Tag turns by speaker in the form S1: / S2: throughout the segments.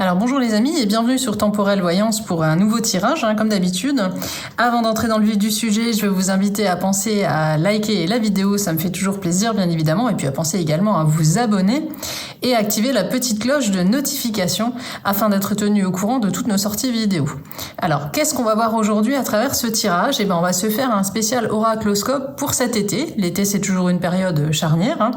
S1: Alors bonjour les amis et bienvenue sur Temporelle Voyance pour un nouveau tirage, comme d'habitude. Avant d'entrer dans le vif du sujet, je vais vous inviter à penser à liker la vidéo, ça me fait toujours plaisir bien évidemment, et puis à penser également à vous abonner et à activer la petite cloche de notification afin d'être tenu au courant de toutes nos sorties vidéo. Alors qu'est-ce qu'on va voir aujourd'hui à travers ce tirage? On va se faire un spécial oracloscope pour cet été. L'été c'est toujours une période charnière.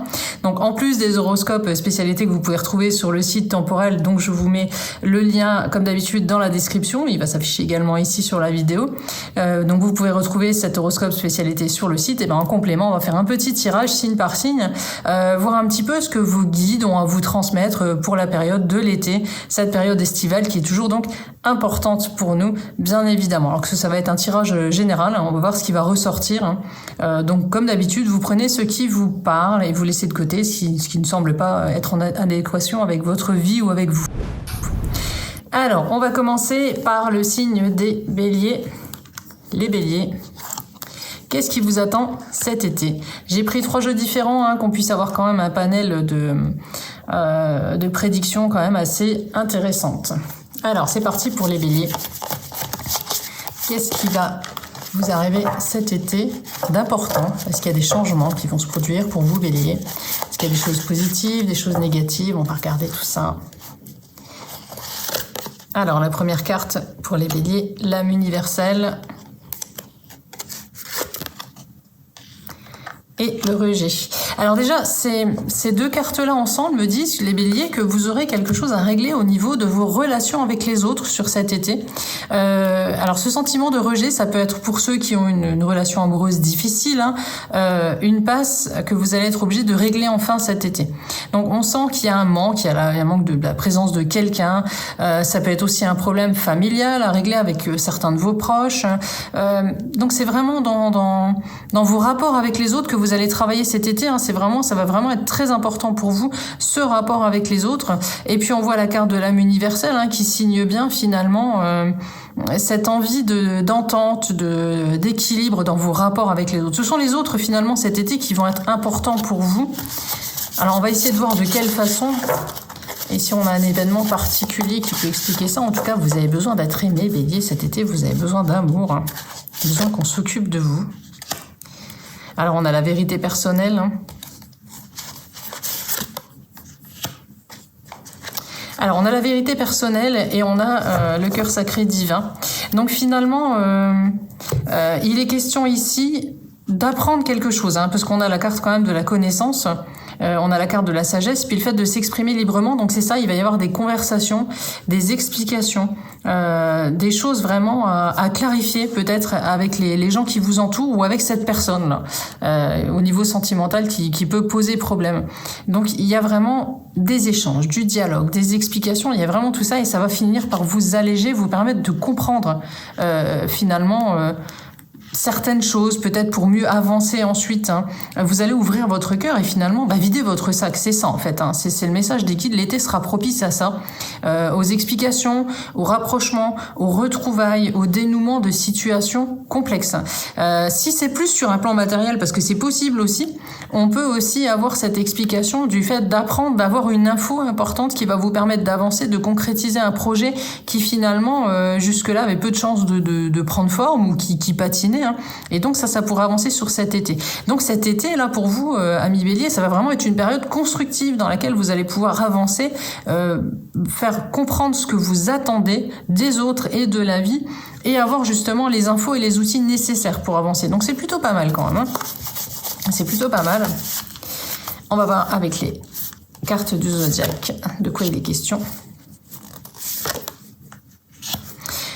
S1: Donc en plus des horoscopes spécialités que vous pouvez retrouver sur le site Temporelle, donc je vous mets le lien comme d'habitude dans la description, il va s'afficher également ici sur la vidéo, donc vous pouvez retrouver cet horoscope spécialité sur le site. Et en complément on va faire un petit tirage signe par signe, voir un petit peu ce que vos guides ont à vous transmettre pour la période de l'été, cette période estivale qui est toujours donc importante pour nous bien évidemment. Alors que ça va être un tirage général, on va voir ce qui va ressortir, donc comme d'habitude vous prenez ce qui vous parle et vous laissez de côté ce qui ne semble pas être en adéquation avec votre vie ou avec vous. Alors, on va commencer par le signe des béliers. Les béliers, qu'est-ce qui vous attend cet été? J'ai pris 3 jeux différents, qu'on puisse avoir quand même un panel de prédictions quand même assez intéressantes. Alors, c'est parti pour les béliers. Qu'est-ce qui va vous arriver cet été d'important? Est-ce qu'il y a des changements qui vont se produire pour vous, béliers? Est-ce qu'il y a des choses positives, des choses négatives? On va regarder tout ça. Alors, la première carte pour les béliers, l'âme universelle et le rejet. Alors déjà, ces deux cartes-là ensemble me disent, les béliers, que vous aurez quelque chose à régler au niveau de vos relations avec les autres sur cet été. Alors ce sentiment de rejet, ça peut être pour ceux qui ont une relation amoureuse difficile, une passe que vous allez être obligé de régler enfin cet été. Donc on sent qu'il y a un manque, il y a un manque de la présence de quelqu'un. Ça peut être aussi un problème familial à régler avec certains de vos proches. Donc c'est vraiment dans vos rapports avec les autres que vous allez travailler cet été. Ça va vraiment être très important pour vous, ce rapport avec les autres. Et puis on voit la carte de l'âme universelle qui signe bien finalement cette envie d'entente, d'équilibre dans vos rapports avec les autres. Ce sont les autres finalement cet été qui vont être importants pour vous. Alors on va essayer de voir de quelle façon, et si on a un événement particulier qui peut expliquer ça. En tout cas, vous avez besoin d'être aimé, bélier, cet été, vous avez besoin d'amour, besoin qu'on s'occupe de vous. Alors on a la vérité personnelle. Alors on a la vérité personnelle et on a le cœur sacré divin. Donc finalement, il est question ici d'apprendre quelque chose, parce qu'on a la carte quand même de la connaissance, on a la carte de la sagesse, puis le fait de s'exprimer librement. Donc c'est ça, il va y avoir des conversations, des explications, des choses vraiment à clarifier peut-être avec les gens qui vous entourent ou avec cette personne-là, au niveau sentimental qui peut poser problème. Donc il y a vraiment des échanges, du dialogue, des explications, il y a vraiment tout ça et ça va finir par vous alléger, vous permettre de comprendre finalement certaines choses, peut-être pour mieux avancer ensuite. Vous allez ouvrir votre cœur et finalement vider votre sac. C'est ça en fait. C'est le message des guides. L'été sera propice à ça, aux explications, au rapprochement, aux retrouvailles, au dénouement de situations complexes. Si c'est plus sur un plan matériel, parce que c'est possible aussi, on peut aussi avoir cette explication du fait d'apprendre, d'avoir une info importante qui va vous permettre d'avancer, de concrétiser un projet qui finalement jusque-là avait peu de chances de prendre forme ou qui patinait. Et donc ça pourrait avancer sur cet été. Donc cet été là pour vous, amis bélier, ça va vraiment être une période constructive dans laquelle vous allez pouvoir avancer, faire comprendre ce que vous attendez des autres et de la vie et avoir justement les infos et les outils nécessaires pour avancer. Donc c'est plutôt pas mal quand même. C'est plutôt pas mal. On va voir avec les cartes du zodiaque de quoi il est question.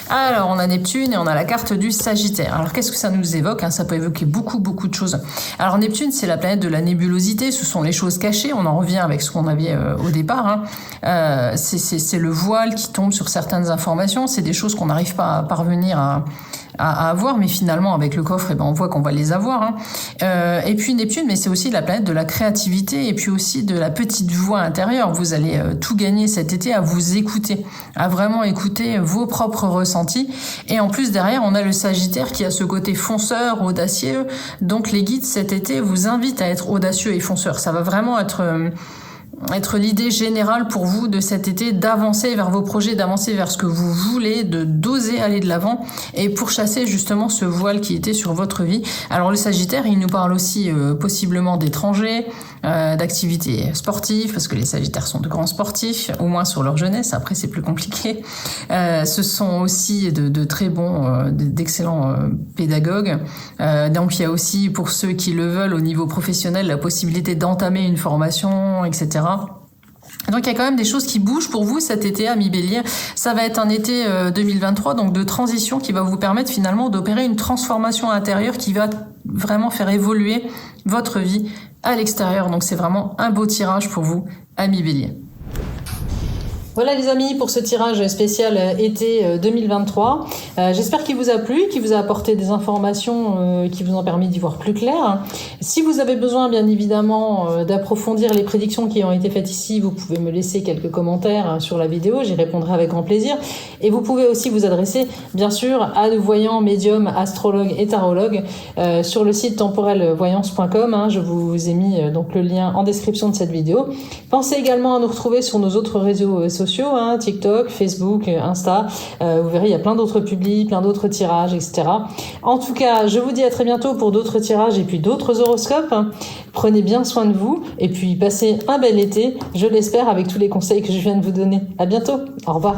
S1: Alors, on a Neptune et on a la carte du Sagittaire. Alors, qu'est-ce que ça nous évoque? Ça peut évoquer beaucoup de choses. Alors, Neptune, c'est la planète de la nébulosité. Ce sont les choses cachées. On en revient avec ce qu'on avait au départ. C'est le voile qui tombe sur certaines informations. C'est des choses qu'on n'arrive pas à parvenir à avoir, mais finalement avec le coffre, on voit qu'on va les avoir. Et puis Neptune, mais c'est aussi la planète de la créativité et puis aussi de la petite voix intérieure. Vous allez tout gagner cet été à vous écouter, à vraiment écouter vos propres ressentis. Et en plus derrière, on a le Sagittaire qui a ce côté fonceur, audacieux. Donc les guides cet été vous invitent à être audacieux et fonceur. Ça va vraiment être être l'idée générale pour vous de cet été, d'avancer vers vos projets, d'avancer vers ce que vous voulez, d'oser aller de l'avant et pourchasser justement ce voile qui était sur votre vie. Alors le Sagittaire, il nous parle aussi possiblement d'étrangers, d'activités sportives, parce que les Sagittaires sont de grands sportifs, au moins sur leur jeunesse, après c'est plus compliqué. Ce sont aussi de très bons, d'excellents pédagogues. Donc il y a aussi pour ceux qui le veulent au niveau professionnel la possibilité d'entamer une formation, etc. Donc il y a quand même des choses qui bougent pour vous cet été, amis Bélier. Ça va être un été 2023, donc de transition qui va vous permettre finalement d'opérer une transformation intérieure qui va vraiment faire évoluer votre vie à l'extérieur. Donc c'est vraiment un beau tirage pour vous, amis Bélier. Voilà les amis pour ce tirage spécial été 2023. J'espère qu'il vous a plu, qu'il vous a apporté des informations qui vous ont permis d'y voir plus clair. Si vous avez besoin bien évidemment d'approfondir les prédictions qui ont été faites ici, vous pouvez me laisser quelques commentaires sur la vidéo, j'y répondrai avec grand plaisir. Et vous pouvez aussi vous adresser bien sûr à nos voyants, médiums, astrologues et tarologues sur le site temporelvoyance.com. Je vous ai mis donc le lien en description de cette vidéo. Pensez également à nous retrouver sur nos autres réseaux sociaux, TikTok, Facebook, Insta. Vous verrez, il y a plein d'autres publis, plein d'autres tirages, etc. En tout cas, je vous dis à très bientôt pour d'autres tirages et puis d'autres horoscopes. Prenez bien soin de vous et puis passez un bel été, je l'espère, avec tous les conseils que je viens de vous donner. À bientôt. Au revoir.